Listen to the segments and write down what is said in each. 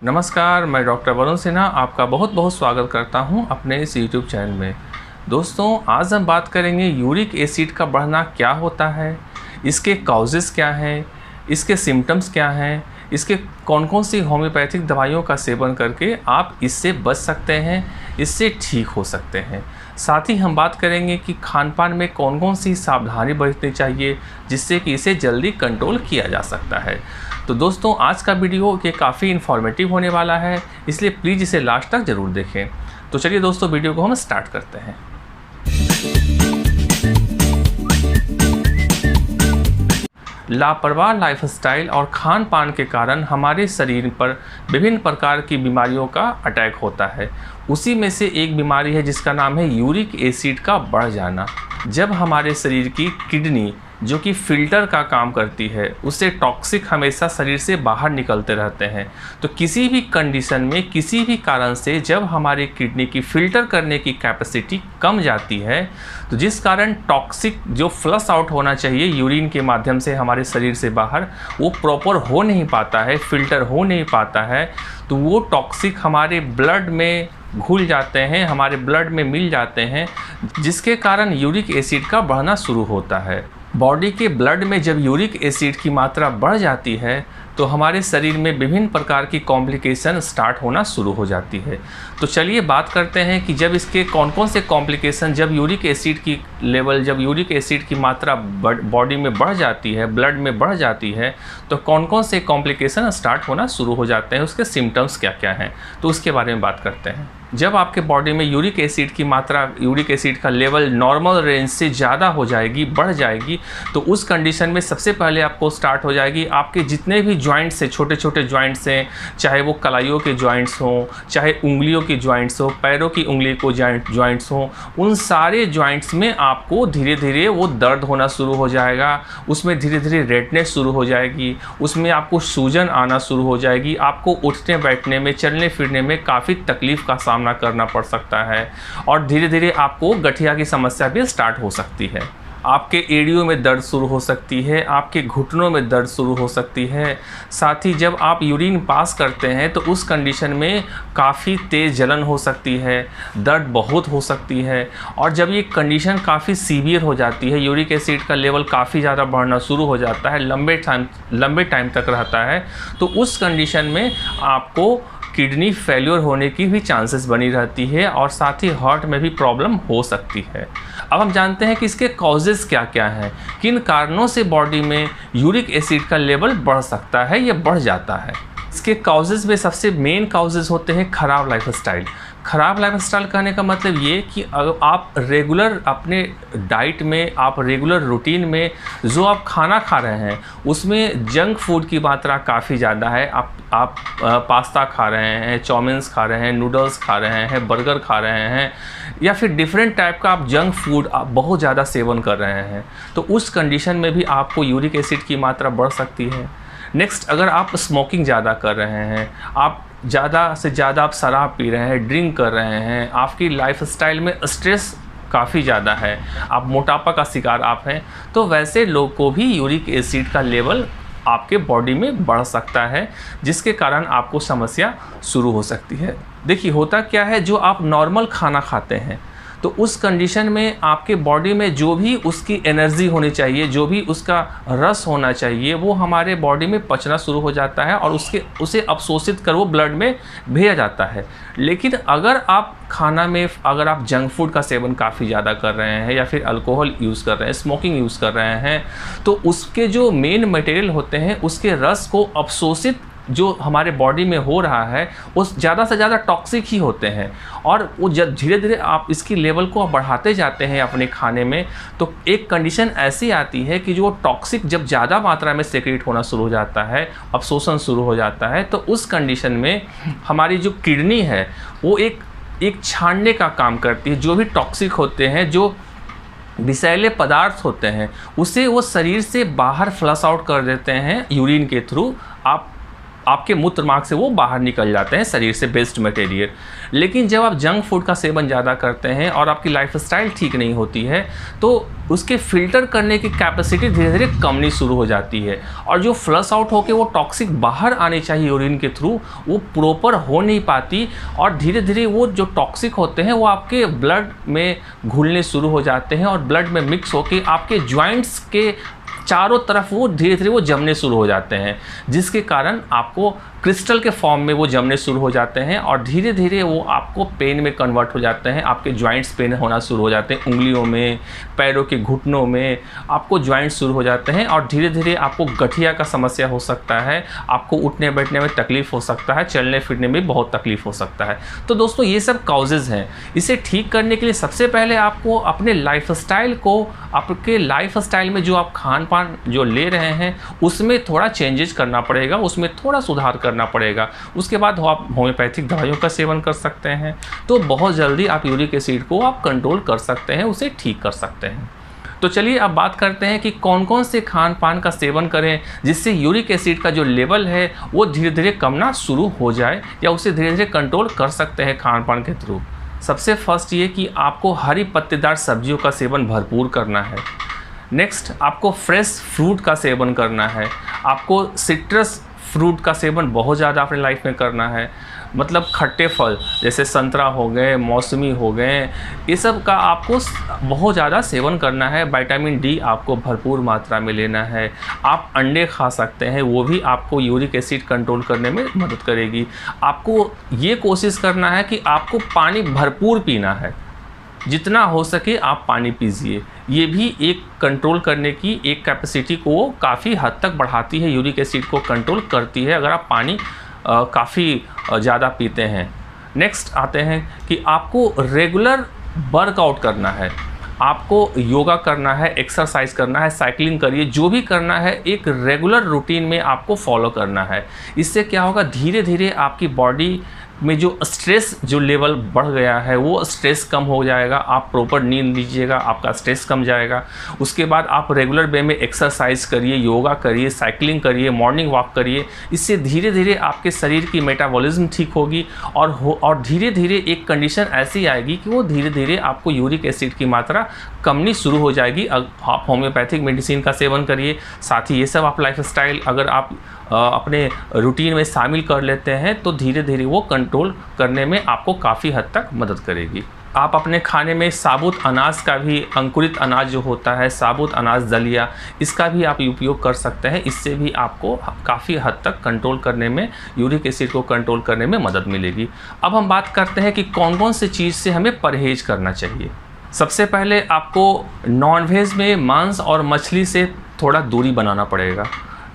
नमस्कार, मैं डॉक्टर वरुण सिन्हा आपका बहुत बहुत स्वागत करता हूं अपने इस YouTube चैनल में। दोस्तों, आज हम बात करेंगे यूरिक एसिड का बढ़ना क्या होता है, इसके कॉजेज़ क्या हैं, इसके सिम्टम्स क्या हैं, इसके कौन कौन सी होम्योपैथिक दवाइयों का सेवन करके आप इससे बच सकते हैं, इससे ठीक हो सकते हैं। साथ ही हम बात करेंगे कि खान पान में कौन कौन सी सावधानी बरतनी चाहिए जिससे कि इसे जल्दी कंट्रोल किया जा सकता है। तो दोस्तों, आज का वीडियो ये काफ़ी इन्फॉर्मेटिव होने वाला है, इसलिए प्लीज़ इसे लास्ट तक ज़रूर देखें। तो चलिए दोस्तों, वीडियो को हम स्टार्ट करते हैं। लापरवाह लाइफस्टाइल और खान पान के कारण हमारे शरीर पर विभिन्न प्रकार की बीमारियों का अटैक होता है। उसी में से एक बीमारी है जिसका नाम है यूरिक एसिड का बढ़ जाना। जब हमारे शरीर की किडनी, जो कि फ़िल्टर का काम करती है, उससे टॉक्सिक हमेशा शरीर से बाहर निकलते रहते हैं। तो किसी भी कंडीशन में, किसी भी कारण से जब हमारी किडनी की फ़िल्टर करने की कैपेसिटी कम जाती है, तो जिस कारण टॉक्सिक जो फ्लश आउट होना चाहिए यूरिन के माध्यम से हमारे शरीर से बाहर, वो प्रॉपर हो नहीं पाता है, फ़िल्टर हो नहीं पाता है, तो वो टॉक्सिक हमारे ब्लड में घुल जाते हैं, हमारे ब्लड में मिल जाते हैं, जिसके कारण यूरिक एसिड का बढ़ना शुरू होता है। बॉडी के ब्लड में जब यूरिक एसिड की मात्रा बढ़ जाती है तो हमारे शरीर में विभिन्न प्रकार की कॉम्प्लिकेशन स्टार्ट होना शुरू हो जाती है। तो चलिए बात करते हैं कि जब इसके कौन कौन से कॉम्प्लिकेशन, जब यूरिक एसिड की लेवल, जब यूरिक एसिड की मात्रा बॉडी में बढ़ जाती है, ब्लड में बढ़ जाती है, तो कौन कौन से कॉम्प्लिकेशन स्टार्ट होना शुरू हो जाते हैं, उसके सिम्टम्स क्या क्या हैं, तो उसके बारे में बात करते हैं। जब आपके बॉडी में यूरिक एसिड की मात्रा, यूरिक एसिड का लेवल नॉर्मल रेंज से ज़्यादा हो जाएगी, बढ़ जाएगी, तो उस कंडीशन में सबसे पहले आपको स्टार्ट हो जाएगी आपके जितने भी जॉइंट्स हैं, छोटे छोटे जॉइंट्स हैं, चाहे वो कलाइयों के जॉइंट्स हों, चाहे उंगलियों के जॉइंट्स हों, पैरों की उंगली को जॉइंट्स हों, उन सारे जॉइंट्स में आपको धीरे धीरे वो दर्द होना शुरू हो जाएगा। उसमें धीरे धीरे रेडनेस शुरू हो जाएगी, उसमें आपको सूजन आना शुरू हो जाएगी, आपको उठने बैठने में, चलने फिरने में काफ़ी तकलीफ़ का सामना करना पड़ सकता है, और धीरे धीरे आपको गठिया की समस्या भी स्टार्ट हो सकती है। आपके एड़ियों में दर्द शुरू हो सकती है, आपके घुटनों में दर्द शुरू हो सकती है। साथ ही जब आप यूरिन पास करते हैं तो उस कंडीशन में काफ़ी तेज़ जलन हो सकती है, दर्द बहुत हो सकती है, और जब ये कंडीशन काफ़ी सीवियर हो जाती है, यूरिक एसिड का लेवल काफ़ी ज़्यादा बढ़ना शुरू हो जाता है, लंबे टाइम तक रहता है, तो उस कंडीशन में आपको किडनी फेल्योर होने की भी चांसेस बनी रहती है, और साथ ही हार्ट में भी प्रॉब्लम हो सकती है। अब हम जानते हैं कि इसके कॉजेज़ क्या क्या हैं, किन कारणों से बॉडी में यूरिक एसिड का लेवल बढ़ सकता है या बढ़ जाता है। इसके कॉजेज़ में सबसे मेन कॉजेज़ होते हैं ख़राब लाइफस्टाइल। ख़राब लाइफस्टाइल कहने का मतलब ये कि अगर आप रेगुलर अपने डाइट में, आप रेगुलर रूटीन में जो आप खाना खा रहे हैं उसमें जंक फूड की मात्रा काफ़ी ज़्यादा है। आप पास्ता खा रहे हैं, चाउमीन्स खा रहे हैं, नूडल्स खा रहे हैं, बर्गर खा रहे हैं, या फिर डिफरेंट टाइप का आप जंक फूड आप बहुत ज़्यादा सेवन कर रहे हैं, तो उस कंडीशन में भी आपको यूरिक एसिड की मात्रा बढ़ सकती है। नेक्स्ट, अगर आप स्मोकिंग ज़्यादा कर रहे हैं, आप ज़्यादा से ज़्यादा आप शराब पी रहे हैं, ड्रिंक कर रहे हैं, आपकी लाइफस्टाइल में स्ट्रेस काफ़ी ज़्यादा है, आप मोटापा का शिकार आप हैं, तो वैसे लोग को भी यूरिक एसिड का लेवल आपके बॉडी में बढ़ सकता है, जिसके कारण आपको समस्या शुरू हो सकती है। देखिए, होता क्या है, जो आप नॉर्मल खाना खाते हैं तो उस कंडीशन में आपके बॉडी में जो भी उसकी एनर्जी होनी चाहिए, जो भी उसका रस होना चाहिए, वो हमारे बॉडी में पचना शुरू हो जाता है, और उसे अवशोषित कर वो ब्लड में भेजा जाता है। लेकिन अगर आप खाना में, अगर आप जंक फूड का सेवन काफ़ी ज़्यादा कर रहे हैं, या फिर अल्कोहल यूज़ कर रहे हैं, स्मोकिंग यूज़ कर रहे हैं, तो उसके जो मेन मटेरियल होते हैं उसके रस को अवशोषित जो हमारे बॉडी में हो रहा है वो ज़्यादा से ज़्यादा टॉक्सिक ही होते हैं, और वो जब धीरे धीरे आप इसकी लेवल को बढ़ाते जाते हैं अपने खाने में, तो एक कंडीशन ऐसी आती है कि जो टॉक्सिक जब ज़्यादा मात्रा में सेक्रेट होना शुरू हो जाता है, अवशोषण शुरू हो जाता है, तो उस कंडीशन में हमारी जो किडनी है वो एक छानने का काम करती है। जो भी टॉक्सिक होते हैं, जो विषैले पदार्थ होते हैं, उसे वो शरीर से बाहर फ्लश आउट कर देते हैं यूरिन के थ्रू। आप आपके मूत्र मार्ग से वो बाहर निकल जाते हैं शरीर से वेस्ट मटेरियल। लेकिन जब आप जंक फूड का सेवन ज़्यादा करते हैं और आपकी लाइफस्टाइल ठीक नहीं होती है तो उसके फिल्टर करने की कैपेसिटी धीरे धीरे कमनी शुरू हो जाती है और जो फ्लश आउट होकर वो टॉक्सिक बाहर आने चाहिए यूरिन के थ्रू वो प्रॉपर हो नहीं पाती और धीरे धीरे वो जो टॉक्सिक होते हैं वो आपके ब्लड में घुलने शुरू हो जाते हैं और ब्लड में मिक्स होकर आपके जॉइंट्स के चारों तरफ वो धीरे धीरे वो जमने शुरू हो जाते हैं, जिसके कारण आपको क्रिस्टल के फॉर्म में वो जमने शुरू हो जाते हैं और धीरे धीरे वो आपको पेन में कन्वर्ट हो जाते हैं। आपके जॉइंट्स पेन होना शुरू हो जाते हैं, उंगलियों में, पैरों के घुटनों में आपको जॉइंट्स शुरू हो जाते हैं और धीरे धीरे आपको गठिया का समस्या हो सकता है, आपको उठने बैठने में तकलीफ हो सकता है, चलने फिरने में बहुत तकलीफ हो सकता है। तो दोस्तों ये सब काउजेज़ हैं। इसे ठीक करने के लिए सबसे पहले आपको अपने लाइफस्टाइल को, आपके लाइफस्टाइल में जो आप खान पान जो ले रहे हैं उसमें थोड़ा चेंजेस करना पड़ेगा, उसमें थोड़ा सुधार करना पड़ेगा। उसके बाद आप होम्योपैथिक दवाइयों का सेवन कर सकते हैं तो बहुत जल्दी आप यूरिक एसिड को आप कंट्रोल कर सकते हैं, उसे ठीक कर सकते हैं। तो चलिए अब बात करते हैं कि कौन कौन से खान पान का सेवन करें जिससे यूरिक एसिड का जो लेवल है वो धीरे धीरे कमना शुरू हो जाए या उसे धीरे धीरे कंट्रोल कर सकते हैं खान पान के थ्रू। सबसे फर्स्ट ये कि आपको हरी पत्तेदार सब्जियों का सेवन भरपूर करना है। नेक्स्ट आपको फ्रेश फ्रूट का सेवन करना है। आपको सिट्रस फ्रूट का सेवन बहुत ज़्यादा अपने लाइफ में करना है, मतलब खट्टे फल जैसे संतरा हो गए, मौसमी हो गए, ये सब का आपको बहुत ज़्यादा सेवन करना है। विटामिन डी आपको भरपूर मात्रा में लेना है। आप अंडे खा सकते हैं, वो भी आपको यूरिक एसिड कंट्रोल करने में मदद करेगी। आपको ये कोशिश करना है कि आपको पानी भरपूर पीना है, जितना हो सके आप पानी पीजिए। ये भी एक कंट्रोल करने की एक कैपेसिटी को काफ़ी हद तक बढ़ाती है, यूरिक एसिड को कंट्रोल करती है अगर आप पानी काफ़ी ज़्यादा पीते हैं। नेक्स्ट आते हैं कि आपको रेगुलर वर्कआउट करना है, आपको योगा करना है, एक्सरसाइज करना है, साइकिलिंग करिए, जो भी करना है एक रेगुलर रूटीन में आपको फॉलो करना है। इससे क्या होगा, धीरे धीरे आपकी बॉडी में जो स्ट्रेस जो लेवल बढ़ गया है वो स्ट्रेस कम हो जाएगा। आप प्रॉपर नींद लीजिएगा, आपका स्ट्रेस कम जाएगा। उसके बाद आप रेगुलर वे में एक्सरसाइज करिए, योगा करिए, साइकिलिंग करिए, मॉर्निंग वॉक करिए। इससे धीरे धीरे आपके शरीर की मेटाबॉलिज्म ठीक होगी और धीरे धीरे एक कंडीशन ऐसी आएगी कि वो धीरे धीरे आपको यूरिक एसिड की मात्रा कमनी शुरू हो जाएगी। आप होम्योपैथिक मेडिसिन का सेवन करिए, साथ ही ये सब आप लाइफस्टाइल अगर आप अपने रूटीन में शामिल कर लेते हैं तो धीरे धीरे वो कंट्रोल करने में आपको काफ़ी हद तक मदद करेगी। आप अपने खाने में साबुत अनाज का भी, अंकुरित अनाज जो होता है, साबुत अनाज दलिया, इसका भी आप उपयोग कर सकते हैं। इससे भी आपको काफ़ी हद तक कंट्रोल करने में, यूरिक एसिड को कंट्रोल करने में मदद मिलेगी। अब हम बात करते हैं कि कौन कौन सी चीज़ से हमें परहेज करना चाहिए। सबसे पहले आपको नॉनवेज में मांस और मछली से थोड़ा दूरी बनाना पड़ेगा।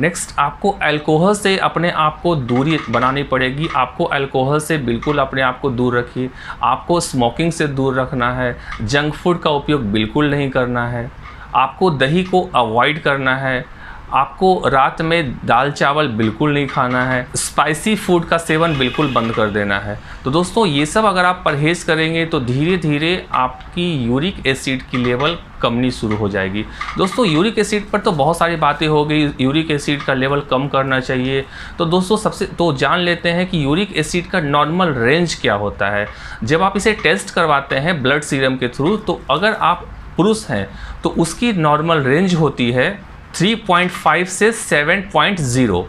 नेक्स्ट आपको अल्कोहल से अपने आप को दूरी बनानी पड़ेगी। आपको अल्कोहल से बिल्कुल अपने आप को दूर रखिए। आपको स्मोकिंग से दूर रखना है। जंक फूड का उपयोग बिल्कुल नहीं करना है। आपको दही को अवॉइड करना है। आपको रात में दाल चावल बिल्कुल नहीं खाना है। स्पाइसी फूड का सेवन बिल्कुल बंद कर देना है। तो दोस्तों ये सब अगर आप परहेज़ करेंगे तो धीरे धीरे आपकी यूरिक एसिड की लेवल कमनी शुरू हो जाएगी। दोस्तों यूरिक एसिड पर तो बहुत सारी बातें हो गई, यूरिक एसिड का लेवल कम करना चाहिए। तो दोस्तों सबसे तो जान लेते हैं कि यूरिक एसिड का नॉर्मल रेंज क्या होता है। जब आप इसे टेस्ट करवाते हैं ब्लड सीरम के थ्रू, तो अगर आप पुरुष हैं तो उसकी नॉर्मल रेंज होती है 3.5 से 7.0।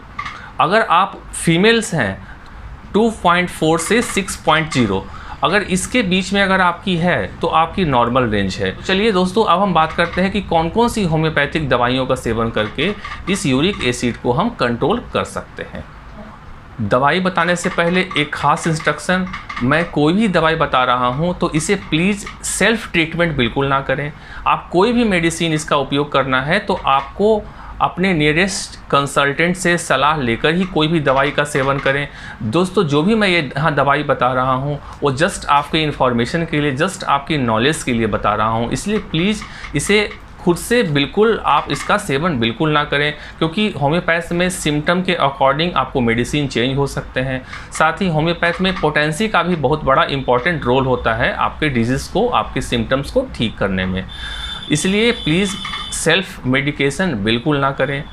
अगर आप फीमेल्स हैं 2.4 से 6.0। अगर इसके बीच में अगर आपकी है तो आपकी नॉर्मल रेंज है। चलिए दोस्तों अब हम बात करते हैं कि कौन कौन सी होम्योपैथिक दवाइयों का सेवन करके इस यूरिक एसिड को हम कंट्रोल कर सकते हैं। दवाई बताने से पहले एक ख़ास इंस्ट्रक्शन, मैं कोई भी दवाई बता रहा हूं तो इसे प्लीज़ सेल्फ ट्रीटमेंट बिल्कुल ना करें। आप कोई भी मेडिसिन इसका उपयोग करना है तो आपको अपने नियरेस्ट कंसल्टेंट से सलाह लेकर ही कोई भी दवाई का सेवन करें। दोस्तों जो भी मैं ये यहाँ दवाई बता रहा हूँ वो जस्ट आपके इन्फॉर्मेशन के लिए, जस्ट आपकी नॉलेज के लिए बता रहा हूँ। इसलिए प्लीज़ इसे खुद से बिल्कुल आप इसका सेवन बिल्कुल ना करें, क्योंकि होम्योपैथ में सिम्टम के अकॉर्डिंग आपको मेडिसिन चेंज हो सकते हैं। साथ ही होम्योपैथ में पोटेंसी का भी बहुत बड़ा इंपॉर्टेंट रोल होता है आपके डिजीज़ को, आपके सिम्टम्स को ठीक करने में। इसलिए प्लीज़ सेल्फ मेडिकेशन बिल्कुल ना करें।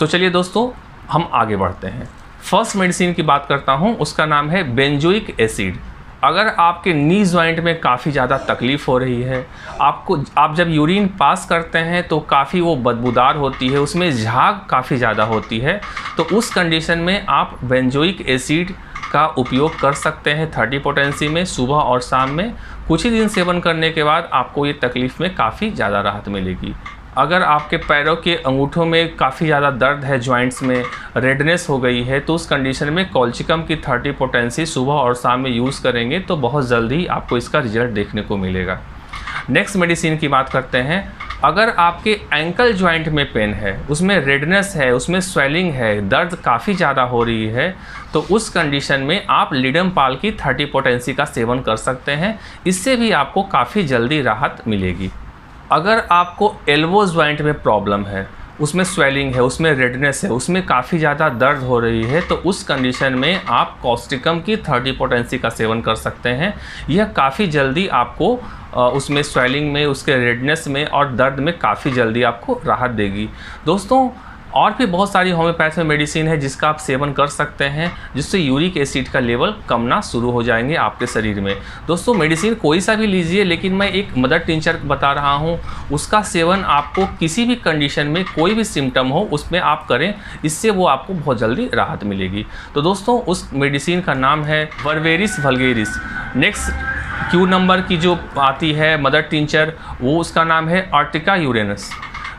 तो चलिए दोस्तों हम आगे बढ़ते हैं। फर्स्ट मेडिसिन की बात करता हूँ, उसका नाम है बेंजोइक एसिड। अगर आपके नी जॉइंट में काफ़ी ज़्यादा तकलीफ़ हो रही है, आप जब यूरिन पास करते हैं तो काफ़ी वो बदबूदार होती है, उसमें झाग काफ़ी ज़्यादा होती है, तो उस कंडीशन में आप बेंजोइक एसिड का उपयोग कर सकते हैं 30 पोटेंसी में सुबह और शाम में। कुछ ही दिन सेवन करने के बाद आपको ये तकलीफ़ में काफ़ी ज़्यादा राहत मिलेगी। अगर आपके पैरों के अंगूठों में काफ़ी ज़्यादा दर्द है, जॉइंट्स में रेडनेस हो गई है, तो उस कंडीशन में कॉल्चिकम की 30 पोटेंसी सुबह और शाम में यूज़ करेंगे तो बहुत जल्दी आपको इसका रिजल्ट देखने को मिलेगा। नेक्स्ट मेडिसिन की बात करते हैं। अगर आपके एंकल जॉइंट में पेन है, उसमें रेडनेस है, उसमें स्वेलिंग है, दर्द काफ़ी ज़्यादा हो रही है, तो उस कंडीशन में आप लिडम पाल की 30 पोटेंसी का सेवन कर सकते हैं। इससे भी आपको काफ़ी जल्दी राहत मिलेगी। अगर आपको एल्बो जॉइंट में प्रॉब्लम है, उसमें स्वेलिंग है, उसमें रेडनेस है, उसमें काफ़ी ज़्यादा दर्द हो रही है, तो उस कंडीशन में आप कॉस्टिकम की 30 पोटेंसी का सेवन कर सकते हैं। यह काफ़ी जल्दी आपको उसमें स्वेलिंग में, उसके रेडनेस में और दर्द में काफ़ी जल्दी आपको राहत देगी। दोस्तों, और भी बहुत सारी होम्योपैथ में मेडिसिन है जिसका आप सेवन कर सकते हैं, जिससे यूरिक एसिड का लेवल कमना शुरू हो जाएंगे आपके शरीर में। दोस्तों, मेडिसिन कोई सा भी लीजिए, लेकिन मैं एक मदर टिंचर बता रहा हूँ, उसका सेवन आपको किसी भी कंडीशन में कोई भी सिम्टम हो उसमें आप करें, इससे वो आपको बहुत जल्दी राहत मिलेगी। तो दोस्तों, उस मेडिसिन का नाम है वर्वेरिस वल्गेरिस। नेक्स्ट क्यू नंबर की जो आती है मदर टिंचर, वो उसका नाम है आर्टिका यूरेनस।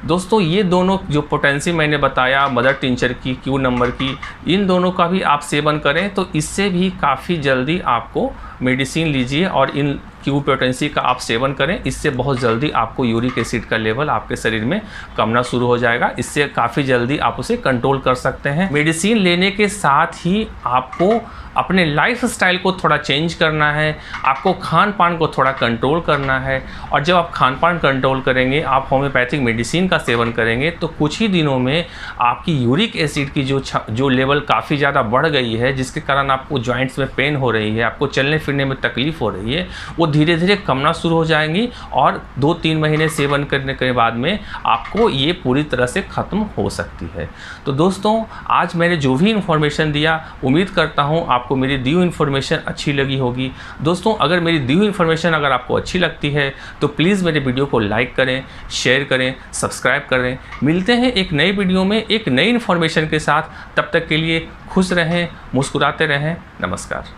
दोस्तों, ये दोनों जो पोटेंसी मैंने बताया मदर टिंचर की, क्यू नंबर की, इन दोनों का भी आप सेवन करें तो इससे भी काफ़ी जल्दी आपको मेडिसिन लीजिए और इन क्यू पोटेंसी का आप सेवन करें, इससे बहुत जल्दी आपको यूरिक एसिड का लेवल आपके शरीर में कमना शुरू हो जाएगा। इससे काफ़ी जल्दी आप उसे कंट्रोल कर सकते हैं। मेडिसिन लेने के साथ ही आपको अपने लाइफ स्टाइल को थोड़ा चेंज करना है, आपको खान पान को थोड़ा कंट्रोल करना है। और जब आप खान पान कंट्रोल करेंगे, आप होम्योपैथिक मेडिसिन का सेवन करेंगे, तो कुछ ही दिनों में आपकी यूरिक एसिड की जो लेवल काफ़ी ज़्यादा बढ़ गई है, जिसके कारण आपको जॉइंट्स में पेन हो रही है, आपको चलने फिरने में तकलीफ़ हो रही है, वो धीरे धीरे कमना शुरू हो जाएंगी और 2-3 महीने सेवन करने के बाद में आपको ये पूरी तरह से ख़त्म हो सकती है। तो दोस्तों, आज मैंने जो भी इन्फॉर्मेशन दिया, उम्मीद करता हूँ आपको मेरी दी हुई इन्फॉर्मेशन अच्छी लगी होगी। दोस्तों, अगर मेरी दी हुई इन्फॉर्मेशन अगर आपको अच्छी लगती है तो प्लीज़ मेरे वीडियो को लाइक करें, शेयर करें, सब्सक्राइब करें। मिलते हैं एक नई वीडियो में एक नई इन्फॉर्मेशन के साथ। तब तक के लिए खुश रहें, मुस्कुराते रहें। नमस्कार।